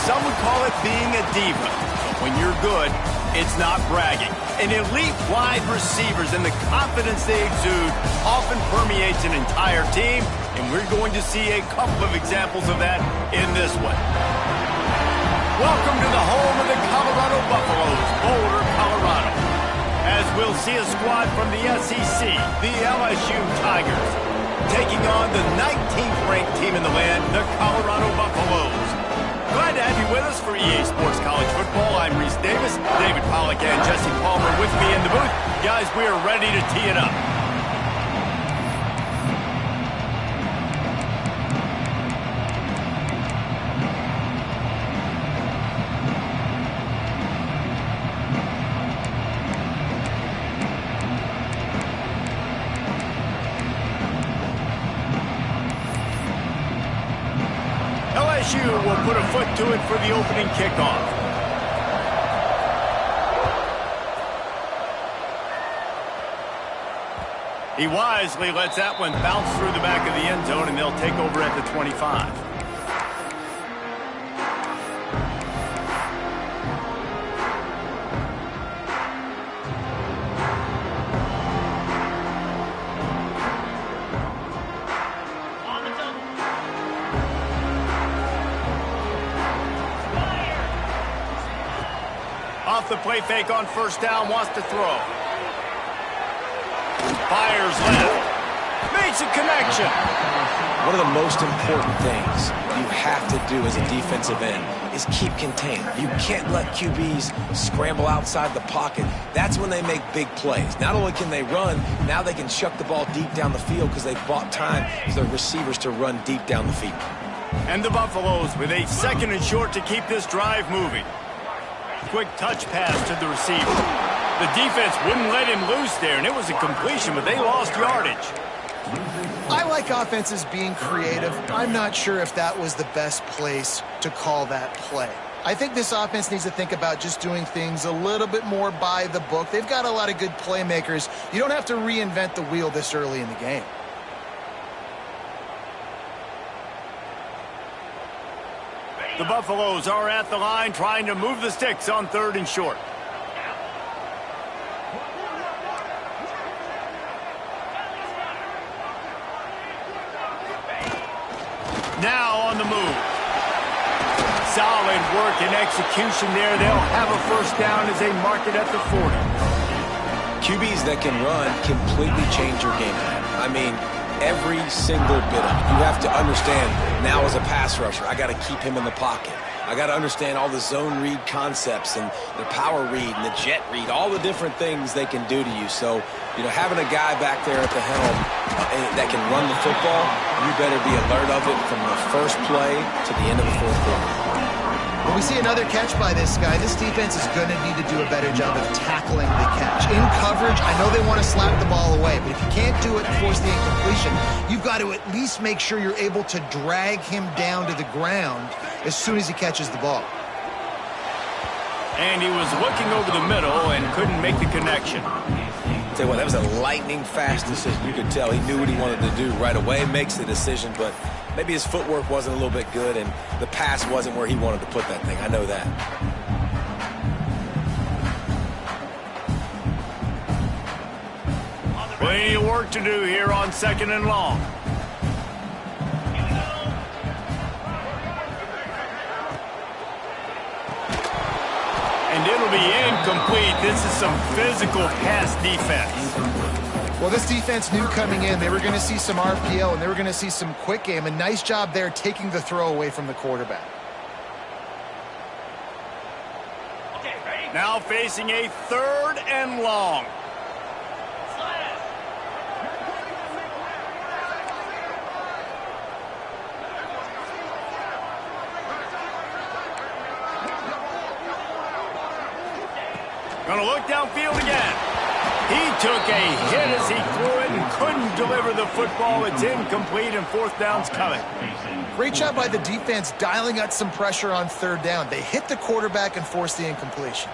some would call it being a diva. But when you're good, it's not bragging. And elite wide receivers and the confidence they exude often permeates an entire team, and we're going to see a couple of examples of that in this one. Welcome to the home of the Colorado Buffaloes, Boulder, Colorado. As we'll see a squad from the SEC, the LSU Tigers, taking on the 19th ranked team in the land, the Colorado Buffaloes. Glad to have you with us for EA Sports College Football. I'm Reese Davis, David Pollack and Jesse Palmer with me in the booth. Guys, we are ready to tee it up. LSU will put a foot to it for the opening kickoff. He wisely lets that one bounce through the back of the end zone, and they'll take over at the 25. Off the play fake on first down, wants to throw. Fires left. Makes a connection. One of the most important things you have to do as a defensive end is keep contained. You can't let QBs scramble outside the pocket. That's when they make big plays. Not only can they run, now they can chuck the ball deep down the field because they've bought time for their receivers to run deep down the field. And the Buffaloes with a 2nd and short to keep this drive moving. Quick touch pass to the receiver. The defense wouldn't let him loose there, and it was a completion, but they lost yardage. I like offenses being creative. I'm not sure if that was the best place to call that play. I think this offense needs to think about just doing things a little bit more by the book. They've got a lot of good playmakers. You don't have to reinvent the wheel this early in the game. The Buffaloes are at the line trying to move the sticks on 3rd and short. Now on the move. Solid work and execution there. They'll have a first down as they mark it at the 40. QBs that can run completely change your game plan. I mean, every single bit of it. You have to understand, now as a pass rusher, I got to keep him in the pocket. I got to understand all the zone read concepts and the power read and the jet read, all the different things they can do to you. So, you know, having a guy back there at the helm that can run the football, you better be alert of it from the first play to the end of the 4th quarter. When we see another catch by this guy, this defense is going to need to do a better job of tackling the catch. In coverage, I know they want to slap the ball away, but if you can't do it and force the incompletion, you've got to at least make sure you're able to drag him down to the ground as soon as he catches the ball. And he was looking over the middle and couldn't make the connection. Tell you what, that was a lightning-fast decision. You could tell he knew what he wanted to do right away, makes the decision, but maybe his footwork wasn't a little bit good and the pass wasn't where he wanted to put that thing. I know that. Plenty of work to do here on 2nd and long. And it'll be incomplete. This is some physical pass defense. Well, this defense knew coming in they were going to see some RPO and they were going to see some quick game. A nice job there taking the throw away from the quarterback. Now facing a 3rd and long. Gonna look downfield again. He took a hit as he threw it and couldn't deliver the football. It's incomplete and 4th down's coming. Great job by the defense dialing out some pressure on 3rd down. They hit the quarterback and forced the incompletion.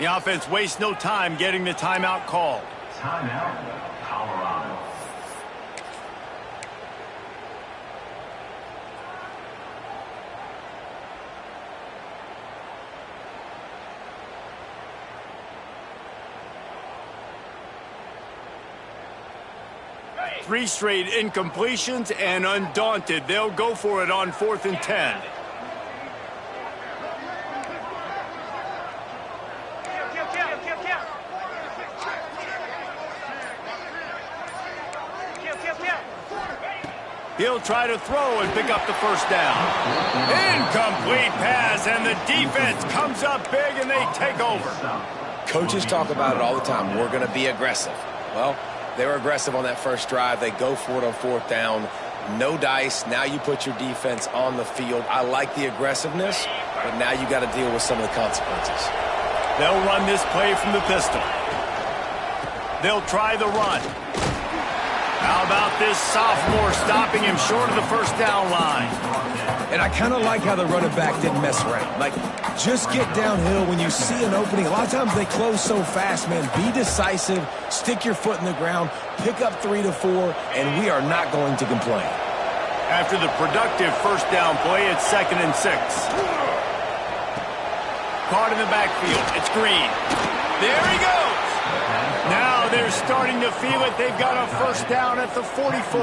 The offense wastes no time getting the timeout called. Timeout, Colorado. Three straight incompletions, and undaunted, they'll go for it on 4th and 10. He'll try to throw and pick up the first down. Incomplete pass, and the defense comes up big, and they take over. Coaches talk about it all the time. We're going to be aggressive. Well, they were aggressive on that first drive. They go for it on 4th down. No dice. Now you put your defense on the field. I like the aggressiveness, but now you got to deal with some of the consequences. They'll run this play from the pistol. They'll try the run. How about this sophomore stopping him short of the first down line? And I kind of like how the running back didn't mess around. Like, just get downhill when you see an opening. A lot of times they close so fast, man. Be decisive, stick your foot in the ground, pick up 3 to 4, and we are not going to complain. After the productive first down play, it's 2nd and 6. Caught in the backfield. It's Green. There he goes. Now they're starting to feel it. They've got a first down at the 44.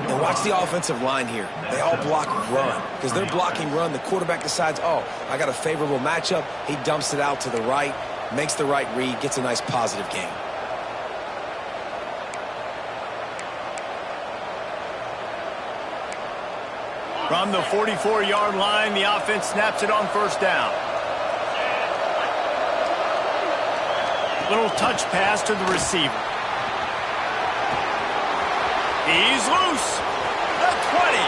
And watch the offensive line here. They all block run. Because they're blocking run, the quarterback decides, oh, I got a favorable matchup. He dumps it out to the right, makes the right read, gets a nice positive gain. From the 44-yard line, the offense snaps it on first down. Little touch pass to the receiver. He's loose. The 20.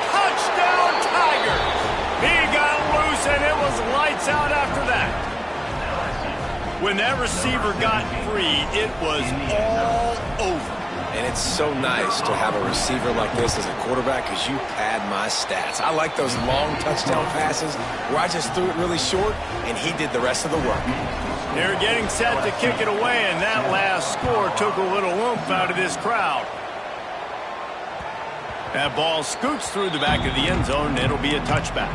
Touchdown, Tigers. He got loose, and it was lights out after that. When that receiver got free, it was all over. And it's so nice to have a receiver like this as a quarterback because you pad my stats. I like those long touchdown passes where I just threw it really short, and he did the rest of the work. They're getting set to kick it away, and that last score took a little oomph out of this crowd. That ball scoots through the back of the end zone, and it'll be a touchback.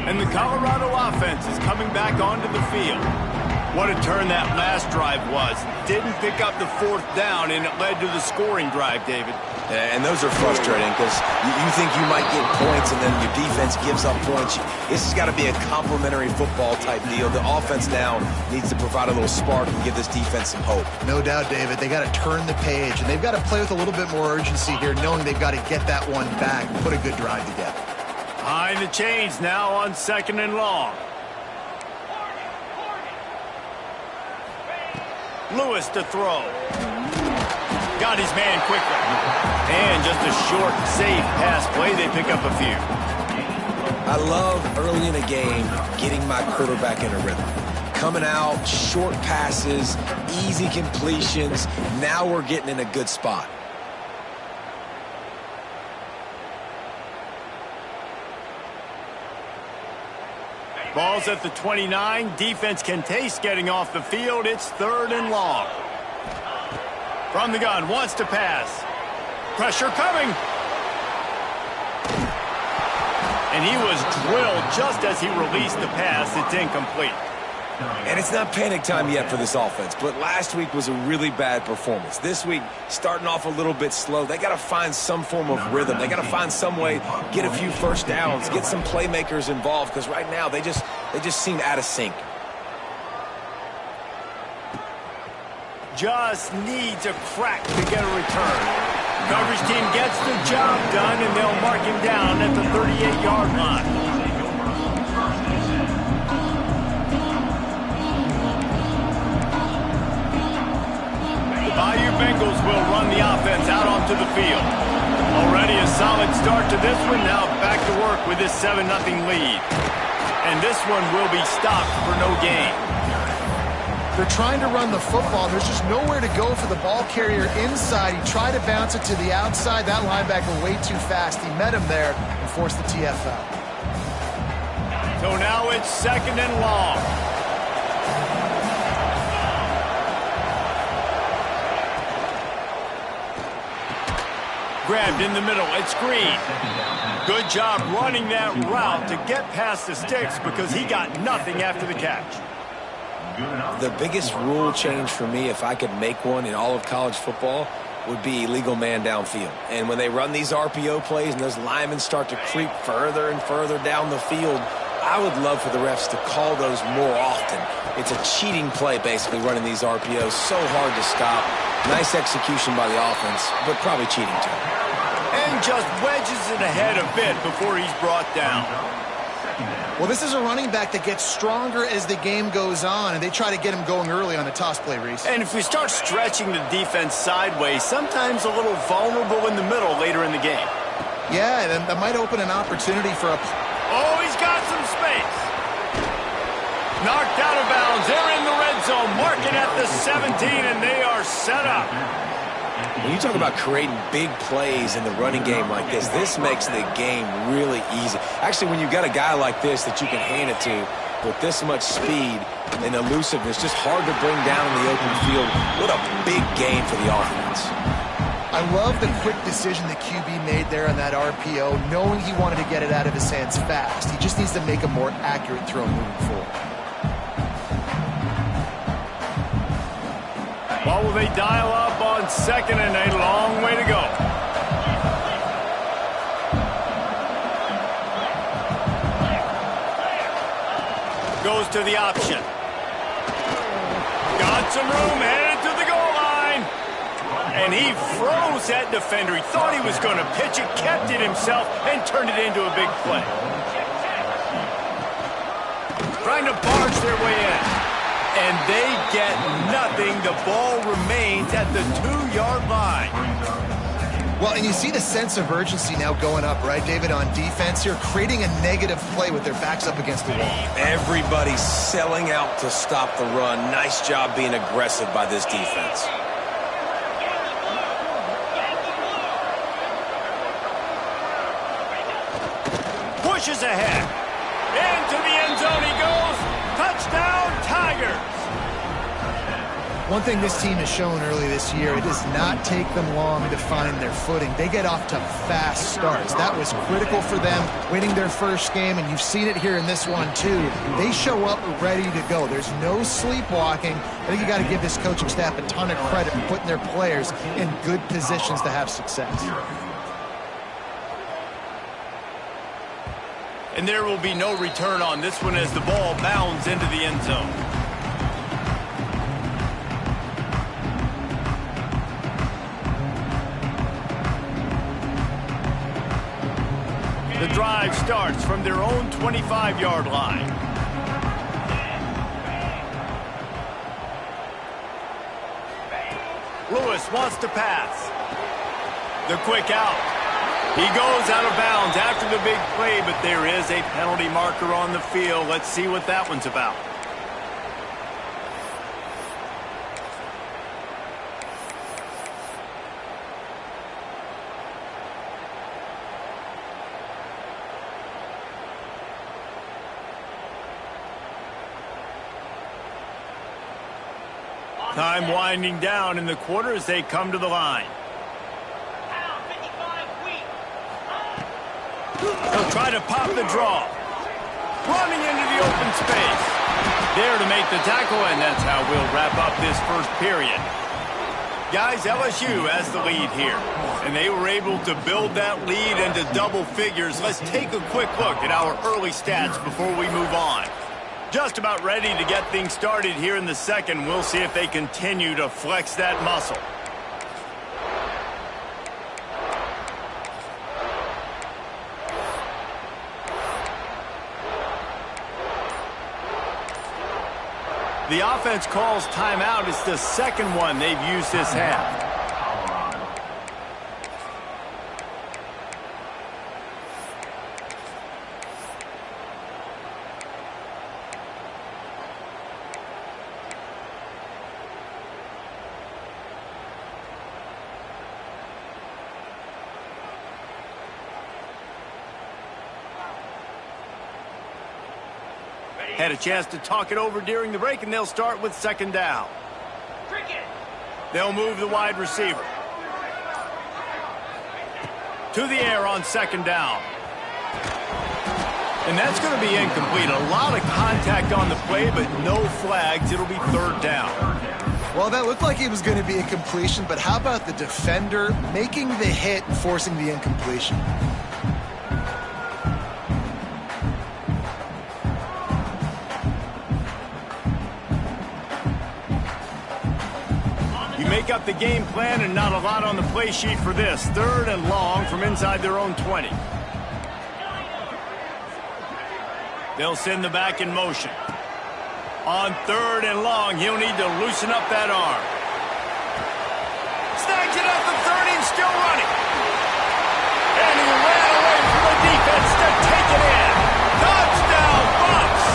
And the Colorado offense is coming back onto the field. What a turn that last drive was. Didn't pick up the 4th down, and it led to the scoring drive, David. And those are frustrating because you think you might get points, and then your defense gives up points. This has got to be a complementary football type deal. The offense now needs to provide a little spark and give this defense some hope. No doubt, David. They got to turn the page, and they've got to play with a little bit more urgency here, knowing they've got to get that one back and put a good drive together. Behind the chains now on 2nd and long. Lewis to throw. Got his man quickly. And just a short, safe pass play. They pick up a few. I love early in a game getting my quarterback in a rhythm. Coming out, short passes, easy completions. Now we're getting in a good spot. Ball's at the 29. Defense can taste getting off the field. It's 3rd and long. From the gun, wants to pass. Pressure coming. And he was drilled just as he released the pass. It's incomplete. And it's not panic time yet for this offense, but last week was a really bad performance. This week, starting off a little bit slow. They got to find some form of rhythm. They got to find some way, get a few first downs, get some playmakers involved, because right now they just seem out of sync. Just needs a crack to get a return. Coverage team gets the job done, and they'll mark him down at the 38-yard line. Bayou Bengals will run the offense out onto the field. Already a solid start to this one. Now back to work with this 7-0 lead. And this one will be stopped for no gain. They're trying to run the football. There's just nowhere to go for the ball carrier inside. He tried to bounce it to the outside. That linebacker way too fast. He met him there and forced the TFL. So now it's 2nd and long. Grabbed in the middle. It's Green. Good job running that route to get past the sticks because he got nothing after the catch. The biggest rule change for me, if I could make one in all of college football, would be illegal man downfield. And when they run these RPO plays and those linemen start to creep further and further down the field, I would love for the refs to call those more often. It's a cheating play, basically, running these RPOs. So hard to stop. Nice execution by the offense, but probably cheating too. And just wedges it ahead a bit before he's brought down. Well, this is a running back that gets stronger as the game goes on, and they try to get him going early on the toss play, Reese. And if we start stretching the defense sideways, sometimes a little vulnerable in the middle later in the game. Yeah, that might open an opportunity for a... Oh, he's got some space. Knocked out of bounds. They're in the red zone, marking at the 17, and they are set up. When you talk about creating big plays in the running game like this makes the game really easy. Actually, when you've got a guy like this that you can hand it to with this much speed and elusiveness, just hard to bring down in the open field. What a big game for the offense. I love the quick decision the QB made there on that RPO, knowing he wanted to get it out of his hands fast. He just needs to make a more accurate throw moving forward. What will they dial up on 2nd and a long way to go? Goes to the option. Got some room, headed to the goal line. And he froze that defender. He thought he was going to pitch it, kept it himself, and turned it into a big play. Trying to barge their way in. And they get nothing. The ball remains at the 2-yard line. Well, and you see the sense of urgency now going up, right, David, on defense here, creating a negative play with their backs up against the wall. Everybody's selling out to stop the run. Nice job being aggressive by this defense. Pushes ahead. Into the end zone he goes. Touchdown, Tigers. One thing this team has shown early this year, it does not take them long to find their footing. They get off to fast starts. That was critical for them, winning their first game, and you've seen it here in this one too. They show up ready to go. There's no sleepwalking. I think you got to give this coaching staff a ton of credit for putting their players in good positions to have success. And there will be no return on this one as the ball bounds into the end zone. The drive starts from their own 25-yard line. Lewis wants to pass. The quick out. He goes out of bounds after the big play, but there is a penalty marker on the field. Let's see what that one's about. Time winding down in the quarter as they come to the line. He'll try to pop the draw. Running into the open space. There to make the tackle, and that's how we'll wrap up this first period. Guys, LSU has the lead here, and they were able to build that lead into double figures. Let's take a quick look at our early stats before we move on. Just about ready to get things started here in the second. We'll see if they continue to flex that muscle. The offense calls timeout. It's the second one they've used this half. Had a chance to talk it over during the break, and they'll start with second down. They'll move the wide receiver to the air on second down. And that's going to be incomplete. A lot of contact on the play, but no flags. It'll be third down. Well, that looked like it was going to be a completion, but how about the defender making the hit and forcing the incompletion? You make up the game plan and not a lot on the play sheet for this. Third and long from inside their own 20. They'll send the back in motion. On third and long, he'll need to loosen up that arm. Snags it at the 30 and still running. And he ran away from the defense to take it in. Touchdown, Bucs!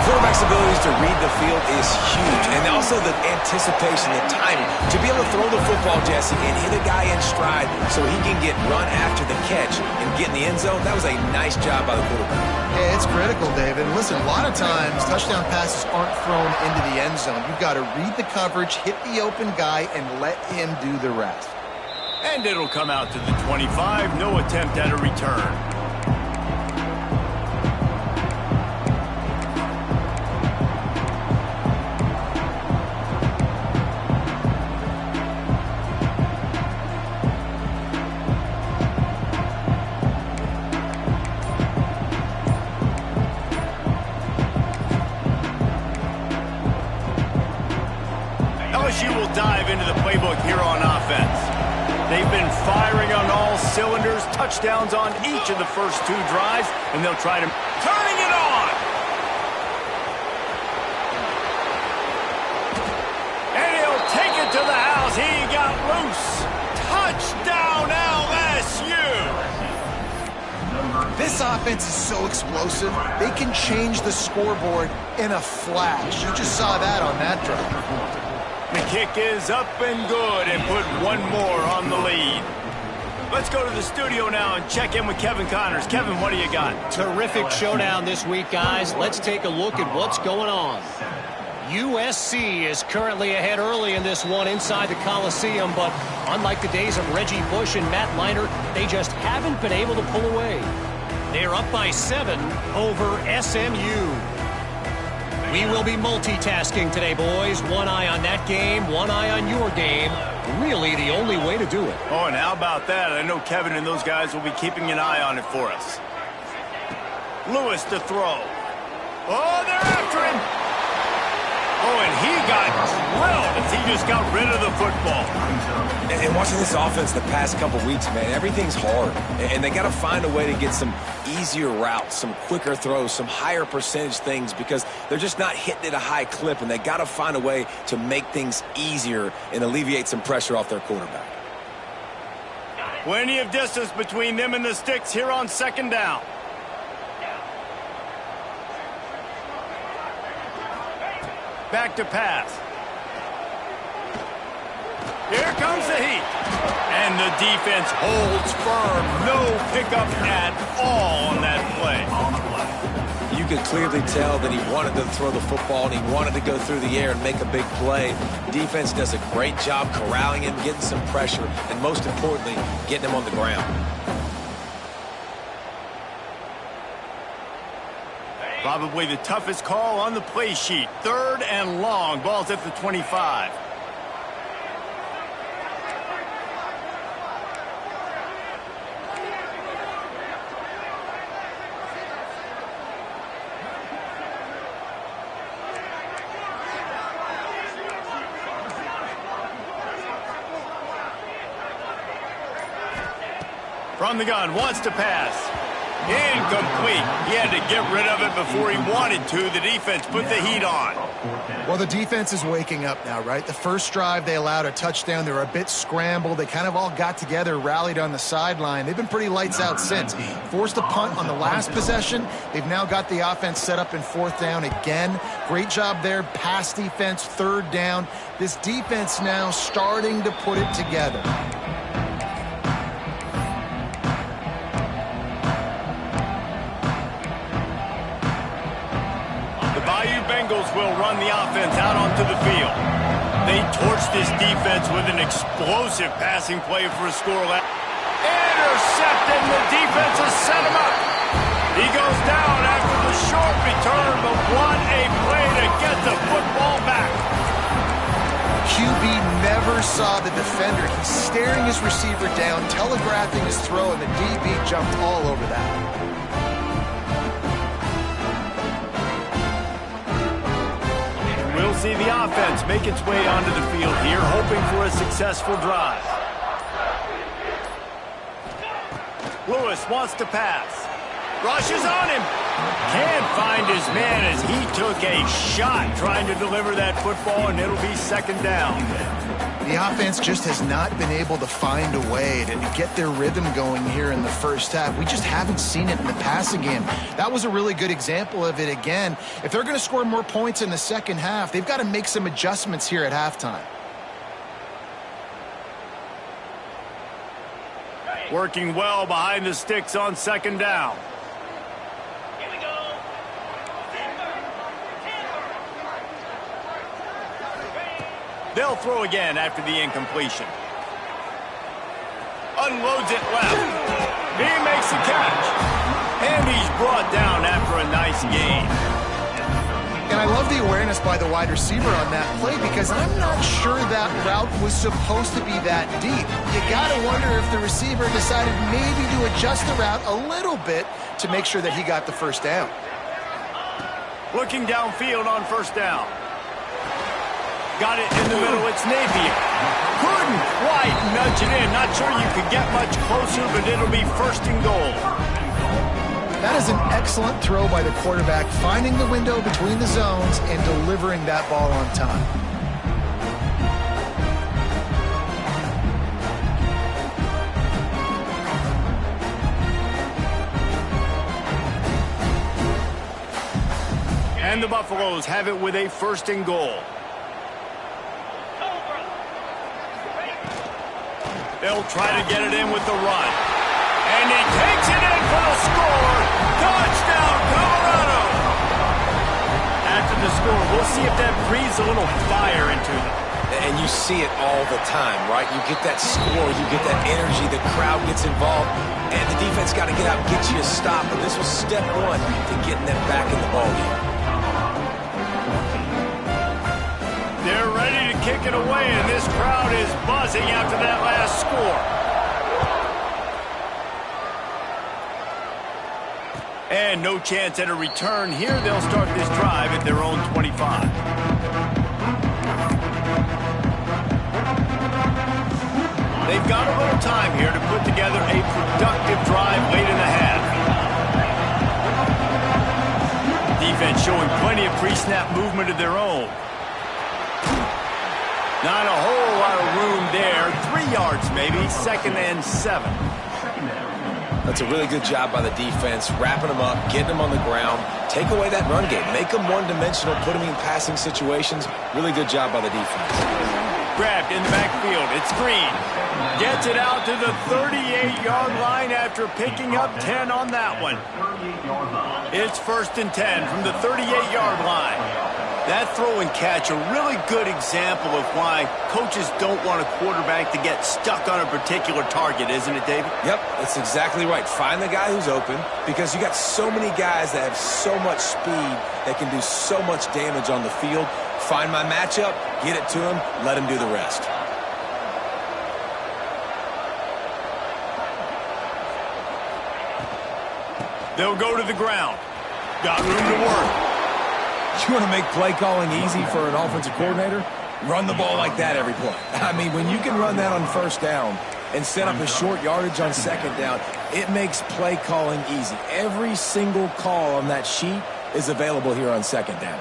Quarterback's abilities to read the field is huge, and also the anticipation, the timing. To be able to throw the football, Jesse, and hit a guy in stride so he can get run after the catch and get in the end zone, that was a nice job by the quarterback. Yeah, it's critical, David. And listen, a lot of times touchdown passes aren't thrown into the end zone. You've got to read the coverage, hit the open guy, and let him do the rest. And it'll come out to the 25. No attempt at a return. LSU will dive into the playbook here on offense. They've been firing on all cylinders, touchdowns on each of the first two drives, and they'll try to turning it on. And he'll take it to the house. He got loose. Touchdown LSU. This offense is so explosive, they can change the scoreboard in a flash. You just saw that on that drive. The kick is up and good and put one more on the lead. Let's go to the studio now and check in with Kevin Connors. Kevin, what do you got? Terrific showdown this week, guys. Let's take a look at what's going on. USC is currently ahead early in this one inside the Coliseum, but unlike the days of Reggie Bush and Matt Leinart, they just haven't been able to pull away. They're up by 7 over SMU. We will be multitasking today, boys. One eye on that game, one eye on your game. Really the only way to do it. Oh, and how about that? I know Kevin and those guys will be keeping an eye on it for us. Lewis to throw. Oh, they're after him. Oh, and he got drilled as he just got rid of the football. And watching this offense the past couple weeks, man, everything's hard. And they got to find a way to get some easier routes, some quicker throws, some higher percentage things because they're just not hitting at a high clip, and they got to find a way to make things easier and alleviate some pressure off their quarterback. Plenty of distance between them and the sticks here on second down. Back to pass. Here comes the heat. And the defense holds firm. No pickup at all on that play. You could clearly tell that he wanted to throw the football and he wanted to go through the air and make a big play. Defense does a great job corralling him, getting some pressure, and most importantly, getting him on the ground. Probably the toughest call on the play sheet. Third and long. Ball's at the 25. From the gun, wants to pass. Incomplete. He had to get rid of it before he wanted to. The defense put the heat on. Well, the defense is waking up now, right? The first drive, they allowed a touchdown. They were a bit scrambled. They kind of all got together, rallied on the sideline. They've been pretty lights out since. Forced a punt on the last possession. They've now got the offense set up in fourth down again. Great job there. Pass defense, third down. This defense now starting to put it together. Bengals will run the offense out onto the field. They torch this defense with an explosive passing play for a score. Intercepted, and the defense has set him up. He goes down after the short return, but what a play to get the football back. QB never saw the defender. He's staring his receiver down, telegraphing his throw, and the DB jumped all over that. We'll see the offense make its way onto the field here, hoping for a successful drive. Lewis wants to pass. Rushes on him. Can't find his man as he took a shot trying to deliver that football, and it'll be second down. The offense just has not been able to find a way to get their rhythm going here in the first half. We just haven't seen it in the passing game. That was a really good example of it again. If they're going to score more points in the second half, they've got to make some adjustments here at halftime. Working well behind the sticks on second down. They'll throw again after the incompletion. Unloads it left. He makes the catch. And he's brought down after a nice gain. And I love the awareness by the wide receiver on that play because I'm not sure that route was supposed to be that deep. You got to wonder if the receiver decided maybe to adjust the route a little bit to make sure that he got the first down. Looking downfield on first down. Got it in the middle. It's Napier. Couldn't quite nudge it in. Not sure you could get much closer, but it'll be first and goal. That is an excellent throw by the quarterback, finding the window between the zones and delivering that ball on time. And the Buffaloes have it with a first and goal. They'll try to get it in with the run. And he takes it in for the score. Touchdown, Colorado. After the score, we'll see if that breathes a little fire into them. And you see it all the time, right? You get that score, you get that energy, the crowd gets involved, and the defense got to get out and get you a stop. And this was step one to getting them back in the ballgame. They're ready to kick it away, and this crowd is buzzing after that last score. And no chance at a return here. They'll start this drive at their own 25. They've got a little time here to put together a productive drive late in the half. Defense showing plenty of pre-snap movement of their own. Not a whole lot of room there. 3 yards maybe, second and 7. That's a really good job by the defense, wrapping them up, getting them on the ground, take away that run game, make them one-dimensional, put them in passing situations. Really good job by the defense. Grabbed in the backfield. It's Green. Gets it out to the 38-yard line after picking up 10 on that one. It's first and 10 from the 38-yard line. That throw and catch, a really good example of why coaches don't want a quarterback to get stuck on a particular target, isn't it, David? Yep, that's exactly right. Find the guy who's open because you got so many guys that have so much speed that can do so much damage on the field. Find my matchup, get it to him, let him do the rest. They'll go to the ground. Got room to work. You want to make play calling easy for an offensive coordinator? Run the ball like that every play. I mean, when you can run that on first down and set up a short yardage on second down, it makes play calling easy. Every single call on that sheet is available here on second down.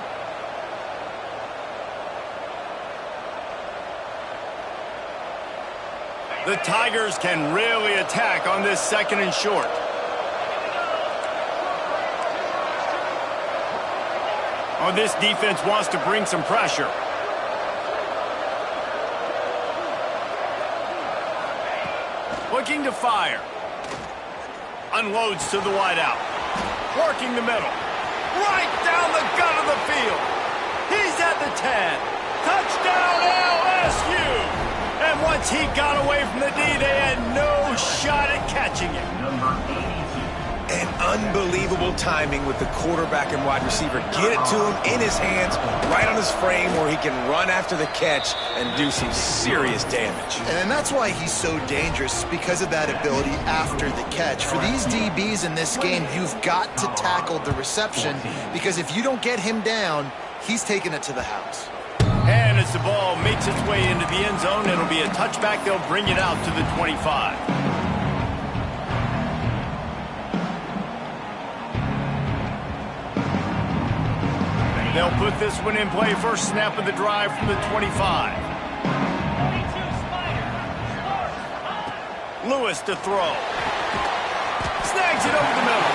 The Tigers can really attack on this second and short. Oh, this defense wants to bring some pressure. Looking to fire. Unloads to the wideout. Working the middle. Right down the gut of the field. He's at the 10. Touchdown LSU! And once he got away from the D, they had no shot at catching him. Number 82. And unbelievable timing with the quarterback and wide receiver. Get it to him in his hands, right on his frame where he can run after the catch and do some serious damage. And that's why he's so dangerous, because of that ability after the catch. For these DBs in this game, you've got to tackle the reception, because if you don't get him down, he's taking it to the house. And as the ball makes its way into the end zone, it'll be a touchback. They'll bring it out to the 25. They'll put this one in play. First snap of the drive from the 25. Lewis to throw. Snags it over the middle.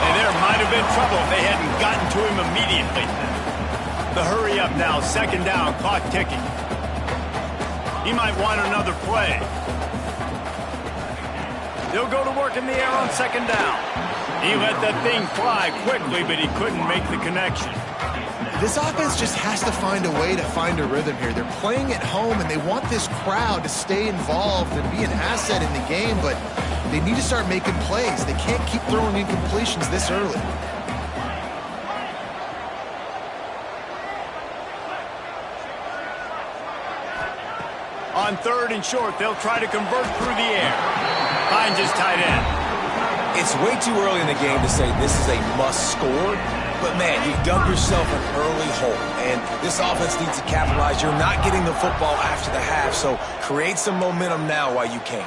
And there might have been trouble if they hadn't gotten to him immediately. The hurry up now, second down, clock ticking. He might want another play. They'll go to work in the air on second down. He let that thing fly quickly, but he couldn't make the connection. This offense just has to find a way to find a rhythm here. They're playing at home, and they want this crowd to stay involved and be an asset in the game, but they need to start making plays. They can't keep throwing incompletions this early. On third and short, they'll try to convert through the air. Finds his tight end. It's way too early in the game to say this is a must score. But, man, you've dug yourself an early hole, and this offense needs to capitalize. You're not getting the football after the half, so create some momentum now while you can.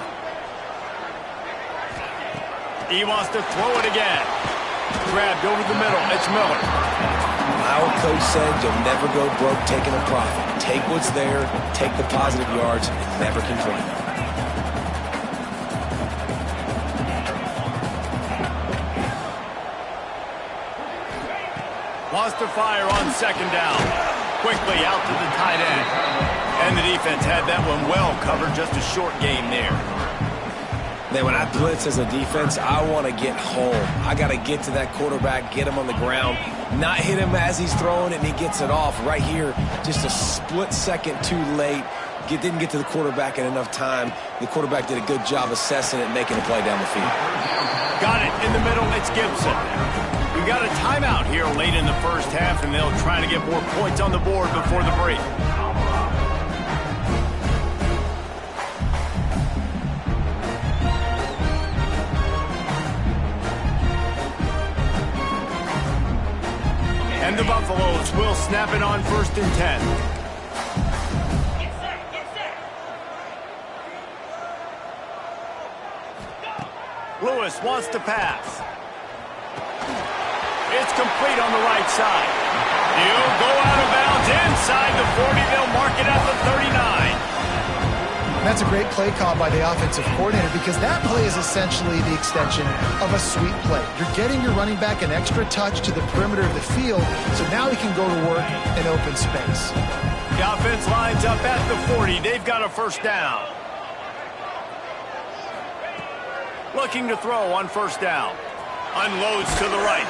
He wants to throw it again. Grabbed over the middle. It's Miller. My old coach said you'll never go broke taking a profit. Take what's there, take the positive yards, and never complain. Wants to fire on second down. Quickly out to the tight end. And the defense had that one well covered. Just a short game there. Man, when I blitz as a defense, I want to get home. I got to get to that quarterback, get him on the ground, not hit him as he's throwing it, and he gets it off. Right here, just a split second too late. Didn't get to the quarterback in enough time. The quarterback did a good job assessing it and making a play down the field. Got it in the middle. It's Gibson. We got a timeout here late in the first half, and they'll try to get more points on the board before the break. And the Buffaloes will snap it on 1st and 10. Lewis wants to pass. It's complete on the right side. He'll go out of bounds inside the 40. They'll mark it at the 39. That's a great play call by the offensive coordinator, because that play is essentially the extension of a sweep play. You're getting your running back an extra touch to the perimeter of the field, so now he can go to work in open space. The offense lines up at the 40. They've got a first down. Looking to throw on first down. Unloads to the right.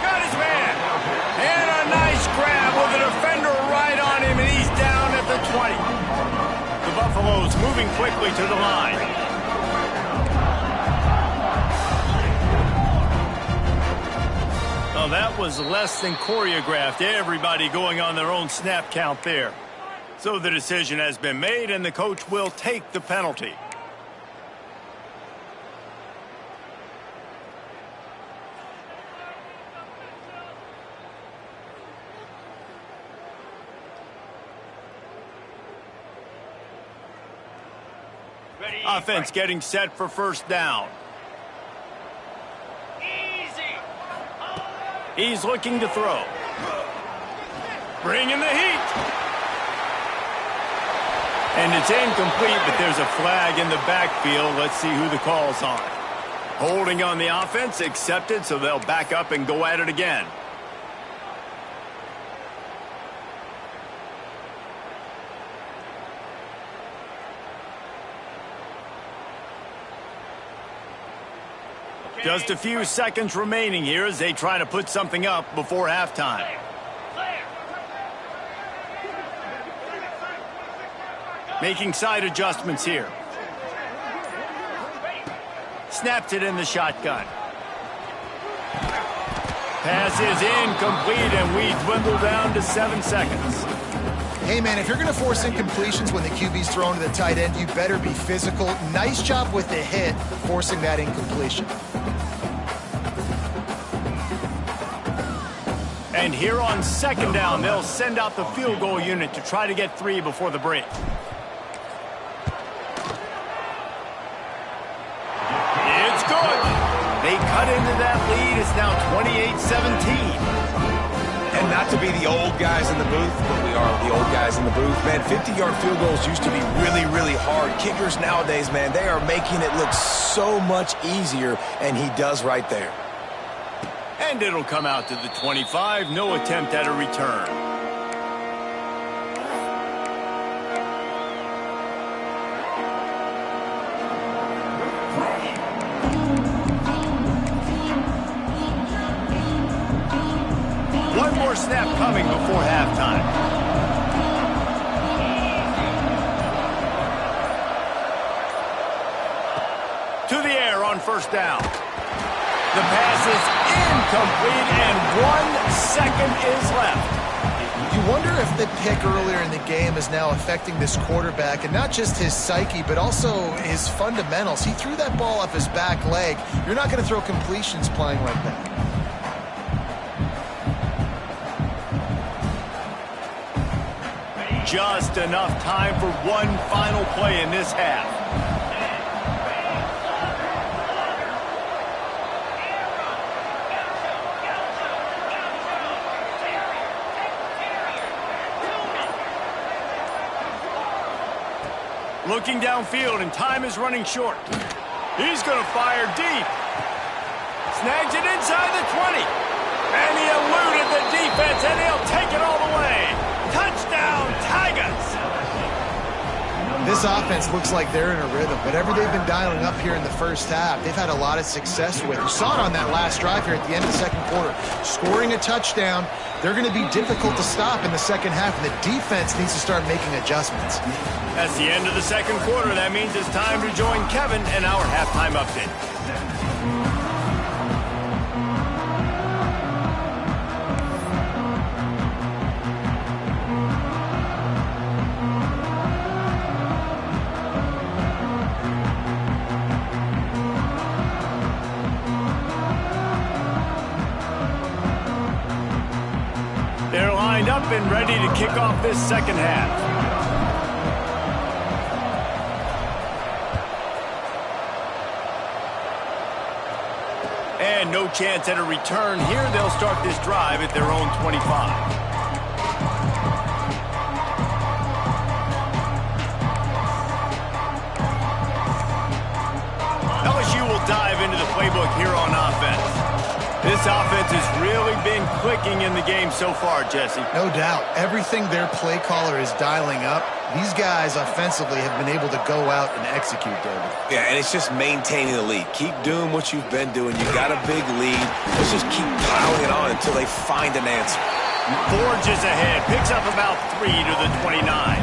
Got his man. And a nice grab with a defender right on him, and he's down at the 20. The Buffaloes moving quickly to the line. Well, that was less than choreographed. Everybody going on their own snap count there. So the decision has been made, and the coach will take the penalty. Offense getting set for first down. He's looking to throw. Bringing the heat. And it's incomplete, but there's a flag in the backfield. Let's see who the call's on. Holding on the offense, accepted, so they'll back up and go at it again. Just a few seconds remaining here as they try to put something up before halftime. Making side adjustments here. Snapped it in the shotgun. Pass is incomplete, and we dwindle down to 7 seconds. Hey, man, if you're going to force incompletions when the QB's thrown to the tight end, you better be physical. Nice job with the hit, forcing that incompletion. And here on 2nd down, they'll send out the field goal unit to try to get 3 before the break. It's good. They cut into that lead. It's now 28-17. And not to be the old guys in the booth, but we are the old guys in the booth. Man, 50-yard field goals used to be really, really hard. Kickers nowadays, man, they are making it look so much easier, and he does right there. And it'll come out to the 25. No attempt at a return. One more snap coming before halftime. To the air on 1st down. The pass is incomplete, and 1 second is left. You wonder if the pick earlier in the game is now affecting this quarterback, and not just his psyche, but also his fundamentals. He threw that ball off his back leg. You're not going to throw completions playing like that. Just enough time for one final play in this half. Looking downfield, and time is running short. He's going to fire deep. Snags it inside the 20. And he eluded the defense, and he'll take it all the way. Touchdown, Tigers! This offense looks like they're in a rhythm. Whatever they've been dialing up here in the first half, they've had a lot of success with. You saw it on that last drive here at the end of the 2nd quarter. Scoring a touchdown, they're going to be difficult to stop in the 2nd half, and the defense needs to start making adjustments. That's the end of the 2nd quarter. That means it's time to join Kevin and our halftime update. They're lined up and ready to kick off this 2nd half. And no chance at a return here. They'll start this drive at their own 25. LSU will dive into the playbook here on offense. This offense has really been clicking in the game so far, Jesse. No doubt. Everything their play caller is dialing up, these guys offensively have been able to go out and execute, David. Yeah, and it's just maintaining the lead. Keep doing what you've been doing. You got a big lead. Let's just keep piling it on until they find an answer. Forges ahead. Picks up about 3 to the 29.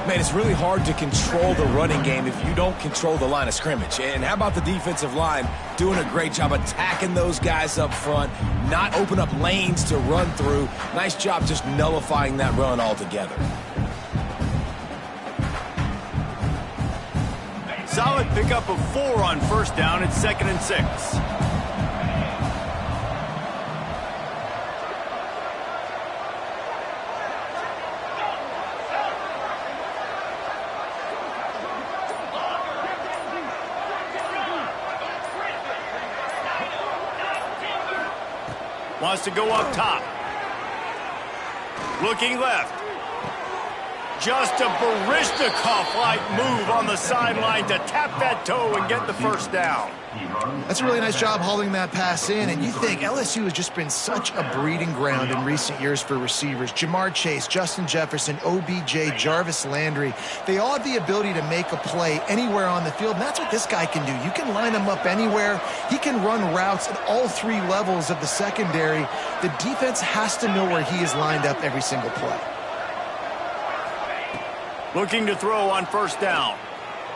Man, it's really hard to control the running game if you don't control the line of scrimmage. And how about the defensive line doing a great job attacking those guys up front, not open up lanes to run through. Nice job just nullifying that run altogether. Solid pickup of 4 on 1st down. It's 2nd and 6. Wants to go up top. Looking left. Just a Baryshnikov-like move on the sideline to tap that toe and get the 1st down. That's a really nice job holding that pass in, and you think LSU has just been such a breeding ground in recent years for receivers. Jamar Chase, Justin Jefferson, OBJ, Jarvis Landry, they all have the ability to make a play anywhere on the field, and that's what this guy can do. You can line him up anywhere. He can run routes at all 3 levels of the secondary. The defense has to know where he is lined up every single play. Looking to throw on first down.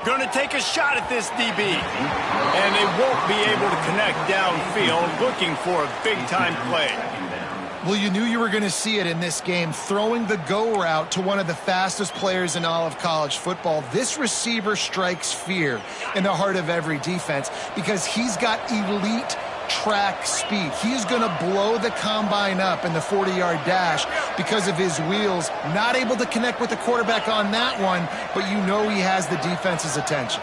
Going to take a shot at this DB. And they won't be able to connect downfield, looking for a big-time play. Well, you knew you were going to see it in this game, throwing the go route to one of the fastest players in all of college football. This receiver strikes fear in the heart of every defense because he's got elite track speed. He's going to blow the combine up in the 40-yard dash because of his wheels. Not able to connect with the quarterback on that one, but you know he has the defense's attention.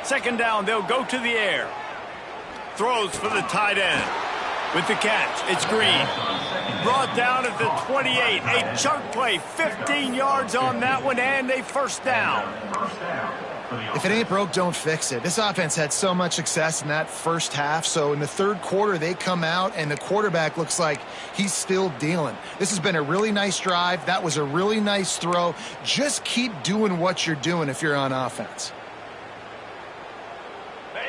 Second down, they'll go to the air. Throws for the tight end. With the catch, it's Green. Brought down at the 28. A chunk play, 15 yards on that one, and a first down. If it ain't broke, don't fix it. This offense had so much success in that first half, so in the third quarter, they come out, and the quarterback looks like he's still dealing. This has been a really nice drive. That was a really nice throw. Just keep doing what you're doing if you're on offense.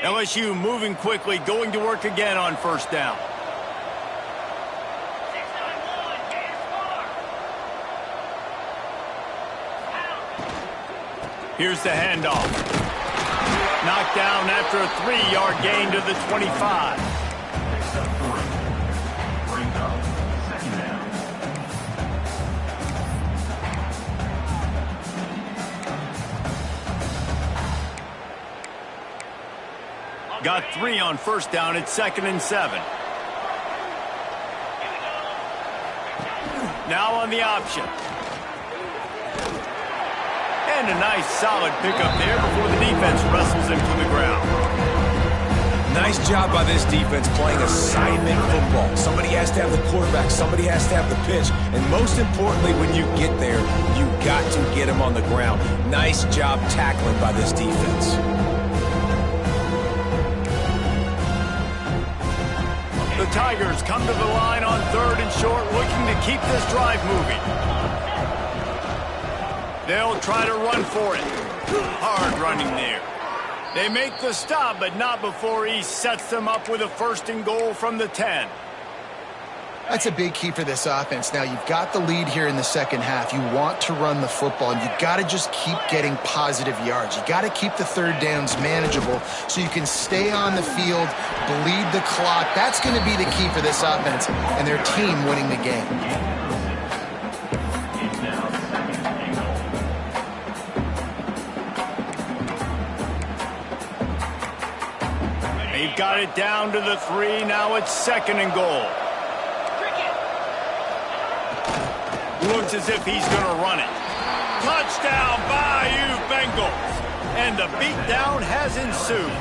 LSU moving quickly, going to work again on first down. Here's the handoff. Knocked down after a 3-yard gain to the 25. Brings up second down. Got 3 on first down. It's 2nd and 7. Now on the option. And a nice solid pickup there before the defense wrestles him to the ground. Nice job by this defense playing assignment football. Somebody has to have the quarterback. Somebody has to have the pitch. And most importantly, when you get there, you got to get him on the ground. Nice job tackling by this defense. The Tigers come to the line on 3rd and short, looking to keep this drive moving. They'll try to run for it. Hard running there. They make the stop, but not before he sets them up with a 1st and goal from the 10. That's a big key for this offense. Now, you've got the lead here in the second half. You want to run the football, and you've got to just keep getting positive yards. You've got to keep the third downs manageable so you can stay on the field, bleed the clock. That's going to be the key for this offense and their team winning the game. They've got it down to the 3. Now it's 2nd and goal. Looks as if he's going to run it. Touchdown, Bayou Bengals. And the beatdown has ensued.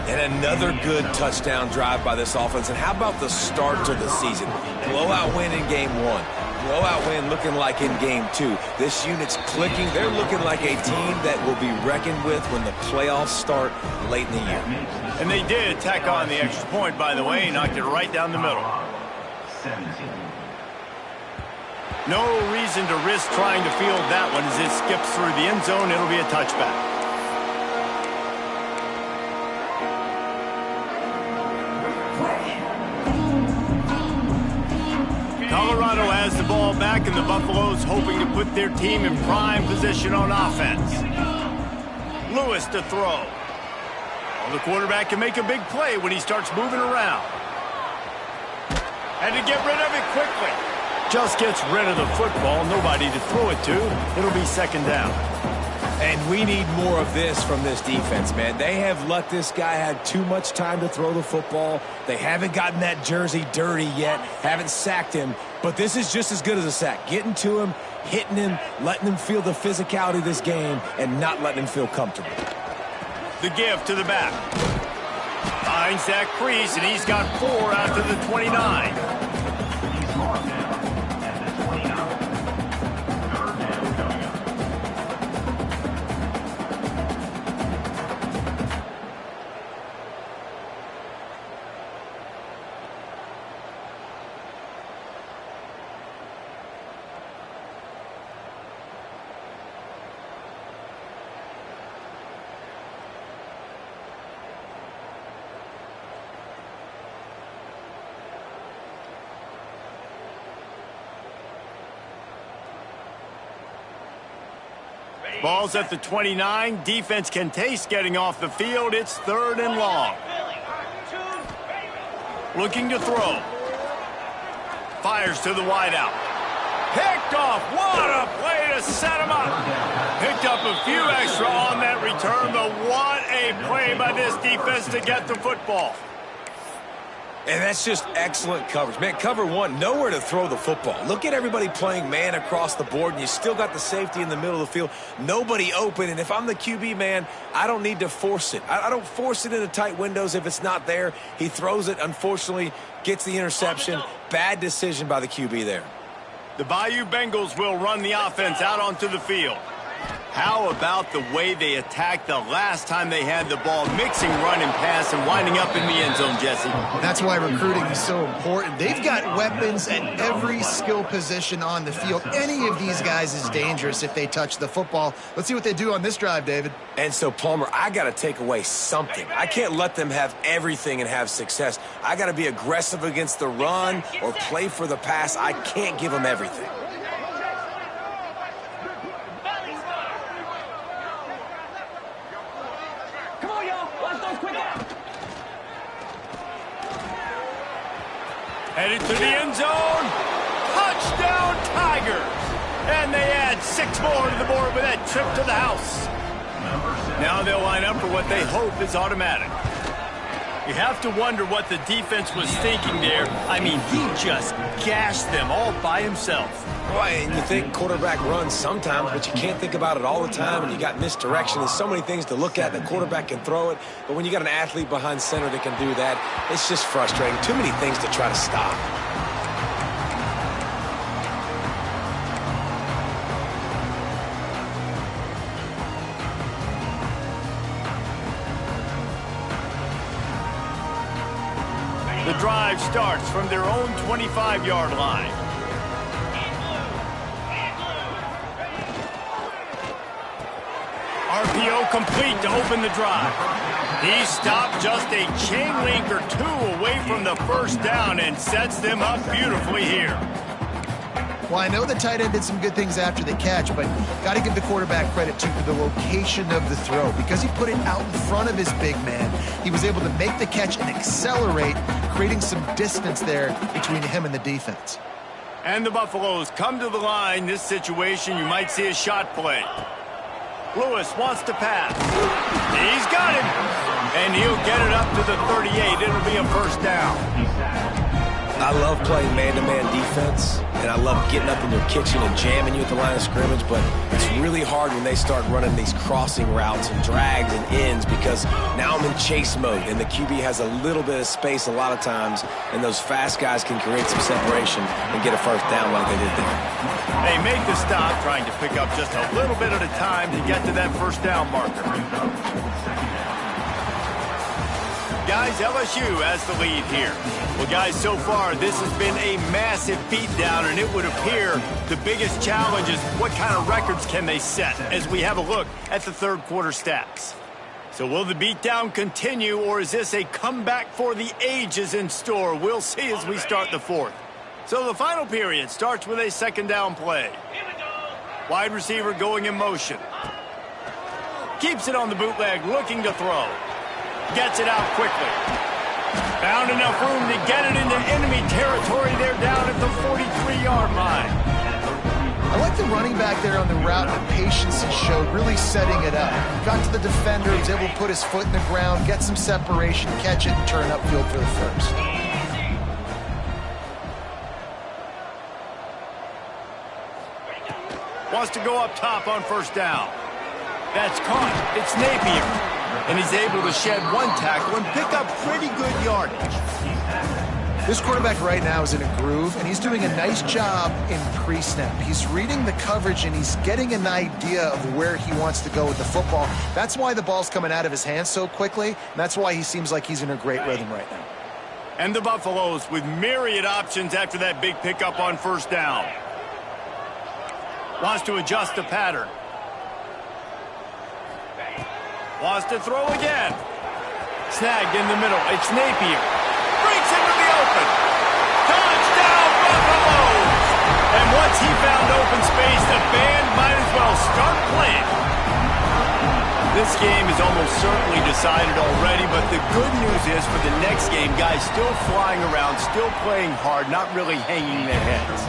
And another good touchdown drive by this offense. And how about the start to the season? Blowout win in game 1. Blowout win looking like in game 2. This unit's clicking. They're looking like a team that will be reckoned with when the playoffs start late in the year. And they did tack on the extra point, by the way. He knocked it right down the middle. 17. No reason to risk trying to field that one as it skips through the end zone. It'll be a touchback. Colorado has the ball back, and the Buffaloes hoping to put their team in prime position on offense. Lewis to throw. Well, the quarterback can make a big play when he starts moving around. And to get rid of it quickly. Just gets rid of the football, nobody to throw it to. It'll be 2nd down. And we need more of this from this defense, man. They have let this guy have too much time to throw the football. They haven't gotten that jersey dirty yet, haven't sacked him. But this is just as good as a sack. Getting to him, hitting him, letting him feel the physicality of this game, and not letting him feel comfortable. The give to the back. Finds that crease, and he's got 4 out to the 29. He's marked down at the 29. 3rd down coming up. Ball's at the 29. Defense can taste getting off the field. It's 3rd and long. Looking to throw. Fires to the wideout. Picked off. What a play to set him up. Picked up a few extra on that return, but what a play by this defense to get the football. And that's just excellent coverage. Man, cover one, nowhere to throw the football. Look at everybody playing man across the board, and you still got the safety in the middle of the field. Nobody open, and if I'm the QB, man, I don't need to force it. I don't force it into tight windows if it's not there. He throws it, unfortunately, gets the interception. Bad decision by the QB there. The Bayou Bengals will run the offense out onto the field. How about the way they attacked the last time they had the ball, mixing run and pass and winding up in the end zone, Jesse? That's why recruiting is so important. They've got weapons at every skill position on the field. Any of these guys is dangerous if they touch the football. Let's see what they do on this drive, David. And so, Palmer, I got to take away something. I can't let them have everything and have success. I got to be aggressive against the run or play for the pass. I can't give them everything. Headed to the end zone. Touchdown, Tigers. And they add 6 more to the board with that trip to the house. Now they'll line up for what they hope is automatic. You have to wonder what the defense was thinking there. I mean, he just gashed them all by himself. Right, and you think quarterback runs sometimes, but you can't think about it all the time, and you got misdirection. There's so many things to look at. The quarterback can throw it, but when you got an athlete behind center that can do that, it's just frustrating. Too many things to try to stop. The drive starts from their own 25-yard line. RPO complete to open the drive. He stopped just a chain link or 2 away from the first down and sets them up beautifully here. Well, I know the tight end did some good things after the catch, but got to give the quarterback credit, too, for the location of the throw. Because he put it out in front of his big man, he was able to make the catch and accelerate, creating some distance there between him and the defense. And the Buffaloes come to the line. This situation, you might see a shot play. Lewis wants to pass. He's got him. And he'll get it up to the 38. It'll be a first down. I love playing man-to-man defense, and I love getting up in your kitchen and jamming you at the line of scrimmage, but it's really hard when they start running these crossing routes and drags and ends because now I'm in chase mode, and the QB has a little bit of space a lot of times, and those fast guys can create some separation and get a first down like they did there. They make the stop, trying to pick up just a little bit at a time to get to that first down marker. Guys, LSU has the lead here. Well, guys, so far, this has been a massive beatdown, and it would appear the biggest challenge is what kind of records can they set as we have a look at the third quarter stats. So will the beatdown continue, or is this a comeback for the ages in store? We'll see as we start the fourth. So the final period starts with a second down play. Wide receiver going in motion. Keeps it on the bootleg, looking to throw. Gets it out quickly. Found enough room to get it into enemy territory. They're down at the 43-yard line. I like the running back there on the route, the patience he showed, really setting it up. Got to the defender, was able to put his foot in the ground, get some separation, catch it, and turn upfield for the first. Wants to go up top on first down. That's caught. It's Napier. And he's able to shed 1 tackle and pick up pretty good yardage. This quarterback right now is in a groove, and he's doing a nice job in pre-snap. He's reading the coverage, and he's getting an idea of where he wants to go with the football. That's why the ball's coming out of his hands so quickly, and that's why he seems like he's in a great rhythm right now. And the Buffaloes with myriad options after that big pickup on first down. Wants to adjust the pattern. Wants to throw again. Snagged in the middle. It's Napier. Breaks into the open. Touchdown, Buffaloes! And once he found open space, the band might as well start playing. This game is almost certainly decided already, but the good news is for the next game, guys still flying around, still playing hard, not really hanging their heads.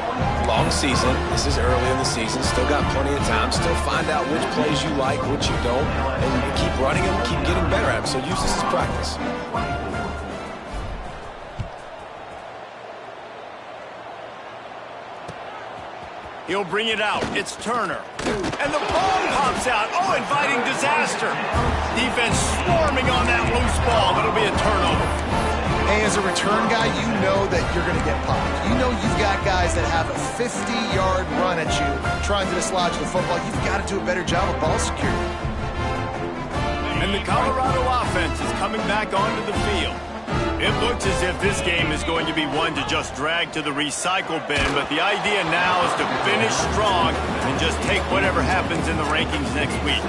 Long season. This is early in the season. Still got plenty of time. Still find out which plays you like, which you don't, and keep running them, keep getting better at them. So use this as practice. He'll bring it out. It's Turner. And the ball pops out. Oh, inviting disaster. Defense swarming on that loose ball, but it'll be a turnover. Hey, as a return guy, you know that you're going to get popped. You know you've got guys that have a 50-yard run at you trying to dislodge the football. You've got to do a better job of ball security. And the Colorado offense is coming back onto the field. It looks as if this game is going to be one to just drag to the recycle bin, but the idea now is to finish strong and just take whatever happens in the rankings next week.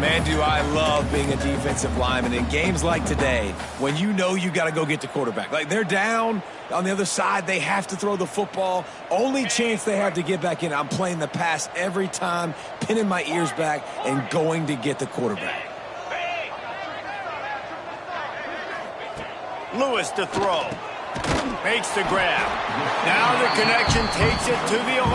Man, do I love being a defensive lineman in games like today when you know you got to go get the quarterback. Like, they're down on the other side. They have to throw the football. Only chance they have to get back in. I'm playing the pass every time, pinning my ears back, and going to get the quarterback. Lewis to throw. Makes the grab. Now the connection takes it to the 11.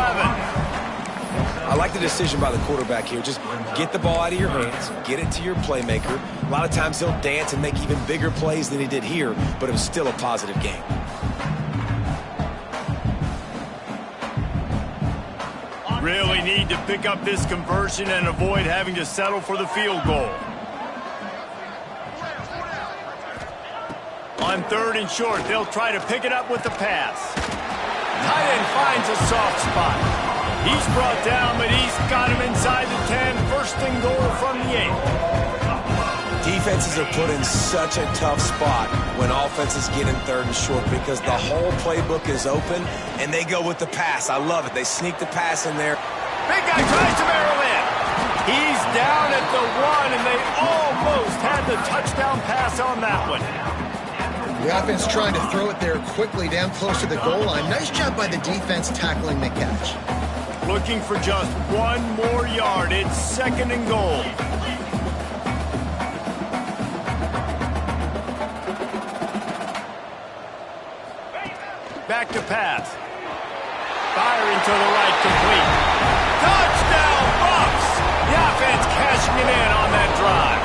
I like the decision by the quarterback here. Just get the ball out of your hands, get it to your playmaker. A lot of times he'll dance and make even bigger plays than he did here, but it was still a positive game. Really need to pick up this conversion and avoid having to settle for the field goal. On 3rd and short, they'll try to pick it up with the pass. Tight end finds a soft spot. He's brought down, but he's got him inside the 10. 1st and goal from the 8. Defenses are put in such a tough spot when offenses get in 3rd and short because the whole playbook is open, and they go with the pass. I love it. They sneak the pass in there. Big guy tries to barrel in. He's down at the 1, and they almost had the touchdown pass on that one. The offense trying to throw it there quickly down close to the goal line. Nice job by the defense tackling the catch. Looking for just 1 more yard. It's 2nd and goal. Back to pass. Firing to the right, complete. Touchdown, Bucks! The offense cashing it in on that drive.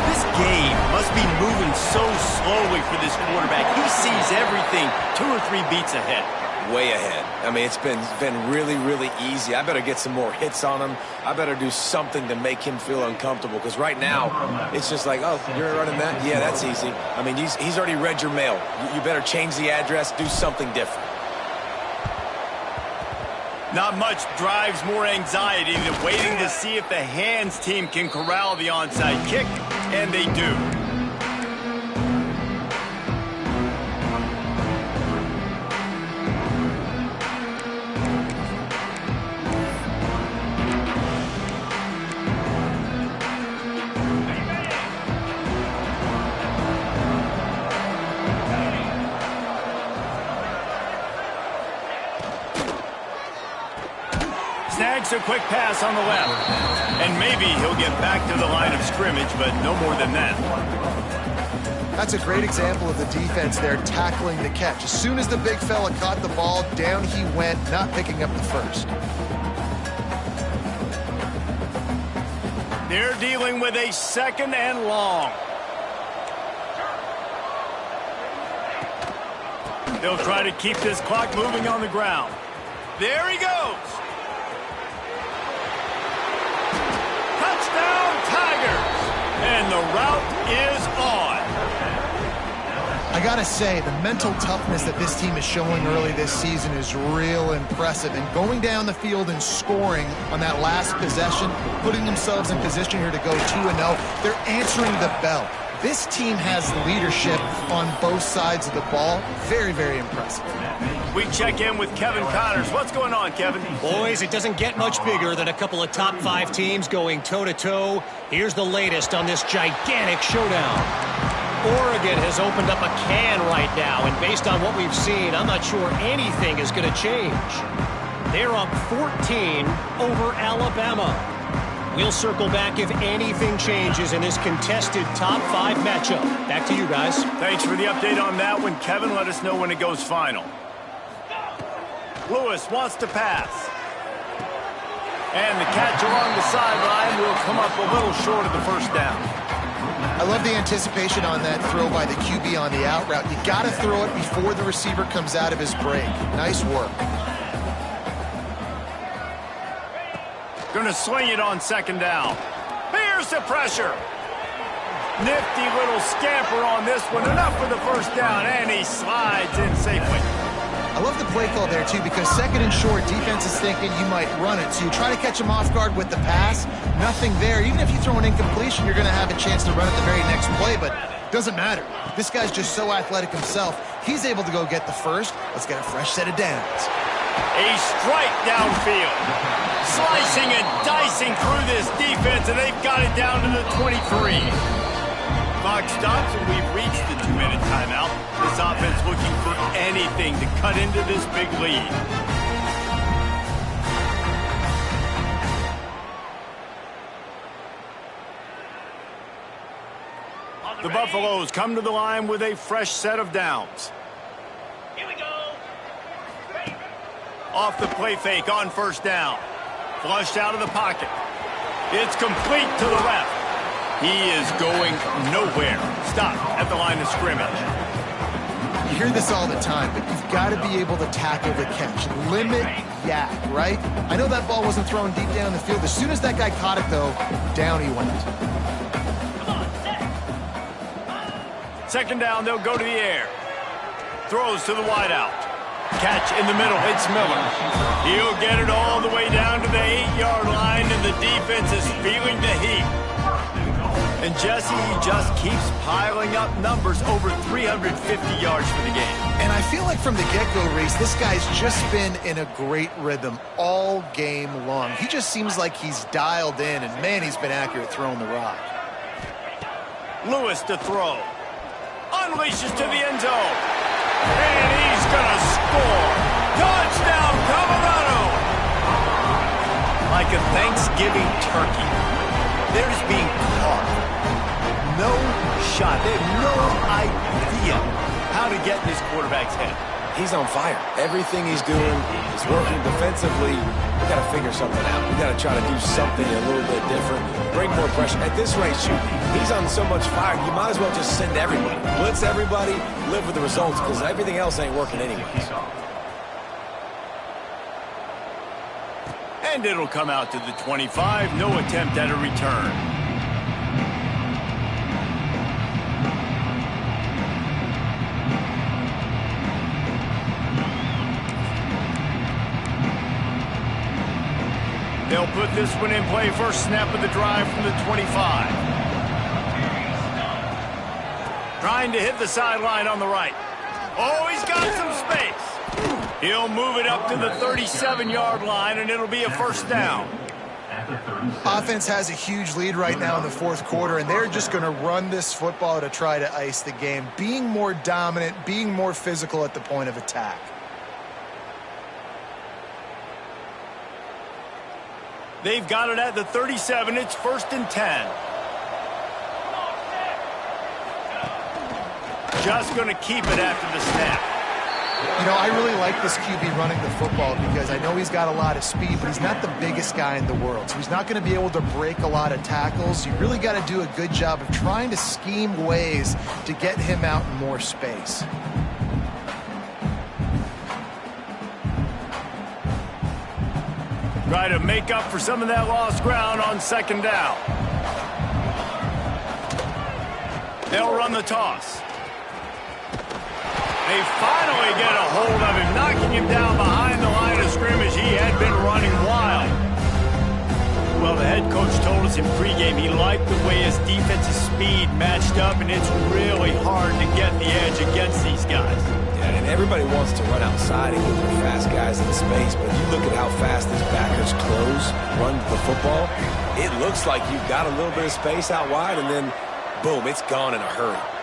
This game must be moving so slowly for this quarterback. He sees everything 2 or 3 beats ahead. Way ahead. I mean, it's been really, really easy. I better get some more hits on him. I better do something to make him feel uncomfortable because right now it's just like, oh, you're running that? Yeah, that's easy. I mean, he's already read your mail. You better change the address, do something different. Not much drives more anxiety than waiting to see if the hands team can corral the onside kick, and they do. Snags a quick pass on the left. And maybe he'll get back to the line of scrimmage, but no more than that. That's a great example of the defense there tackling the catch. As soon as the big fella caught the ball, down he went, not picking up the first. They're dealing with a 2nd and long. They'll try to keep this clock moving on the ground. There he goes. Touchdown, Tigers. And the route is on. I gotta say, the mental toughness that this team is showing early this season is real impressive. And going down the field and scoring on that last possession, putting themselves in position here to go 2-0, they're answering the bell. This team has leadership on both sides of the ball. Very, very impressive. We check in with Kevin Connors. What's going on, Kevin? Boys, it doesn't get much bigger than a couple of top 5 teams going toe-to-toe. Here's the latest on this gigantic showdown. Oregon has opened up a can right now, and based on what we've seen, I'm not sure anything is going to change. They're up 14 over Alabama. We'll circle back if anything changes in this contested top 5 matchup. Back to you guys. Thanks for the update on that one, Kevin. Let us know when it goes final. Lewis wants to pass. And the catch along the sideline will come up a little short of the first down. I love the anticipation on that throw by the QB on the out route. You got to throw it before the receiver comes out of his break. Nice work. Going to sling it on second down. Here's the pressure. Nifty little scamper on this one. Enough for the first down, and he slides in safely. I love the play call there, too, because second and short, defense is thinking you might run it. So you try to catch him off guard with the pass. Nothing there. Even if you throw an incompletion, you're going to have a chance to run it the very next play, but it doesn't matter. This guy's just so athletic himself. He's able to go get the first. Let's get a fresh set of downs. A strike downfield. Slicing and dicing through this defense, and they've got it down to the 23. Clock stops, and we've reached the 2-minute timeout. This offense looking for anything to cut into this big lead. The Buffaloes come to the line with a fresh set of downs. Here we go. Off the play fake on first down. Flushed out of the pocket. It's complete to the left. He is going nowhere. Stop at the line of scrimmage. You hear this all the time, but you've got to be able to tackle the catch. Limit yak, right? I know that ball wasn't thrown deep down the field. As soon as that guy caught it, though, down he went. Second down, they'll go to the air. Throws to the wideout. Catch in the middle. It's Miller. He'll get it all the way down to the 8-yard line, and the defense is feeling the heat. And Jesse just keeps piling up numbers, over 350 yards for the game. And I feel like from the get-go, Reese, this guy's just been in a great rhythm all game long. He just seems like he's dialed in, and man, he's been accurate throwing the rock. Lewis to throw. Unleashes to the end zone. And he's going to score. Touchdown, Colorado. Like a Thanksgiving turkey. They're just being caught. No shot. They have no idea how to get in this quarterback's head. He's on fire. Everything he's doing is working defensively. We got to figure something out. We got to try to do something a little bit different. Bring more pressure. At this rate, shoot, he's on so much fire, you might as well just send everybody. Blitz everybody, live with the results, because everything else ain't working anyways. And it'll come out to the 25. No attempt at a return. They'll put this one in play. First snap of the drive from the 25. Trying to hit the sideline on the right. Oh, he's got some space. He'll move it up to the 37-yard line, and it'll be a first down. Offense has a huge lead right now in the fourth quarter, and they're just going to run this football to try to ice the game, being more dominant, being more physical at the point of attack. They've got it at the 37. It's 1st and 10. Just going to keep it after the snap. You know, I really like this QB running the football because I know he's got a lot of speed, but he's not the biggest guy in the world. So he's not going to be able to break a lot of tackles. You really got to do a good job of trying to scheme ways to get him out in more space. Try to make up for some of that lost ground on second down. They'll run the toss. They finally get a hold of him, knocking him down behind the line of scrimmage. He had been running wild. Well, the head coach told us in pregame he liked the way his defensive speed matched up, and it's really hard to get the edge against these guys. Yeah, and everybody wants to run outside and get their fast guys in space, but you look at how fast these backers close, run the football, it looks like you've got a little bit of space out wide, and then, boom, it's gone in a hurry.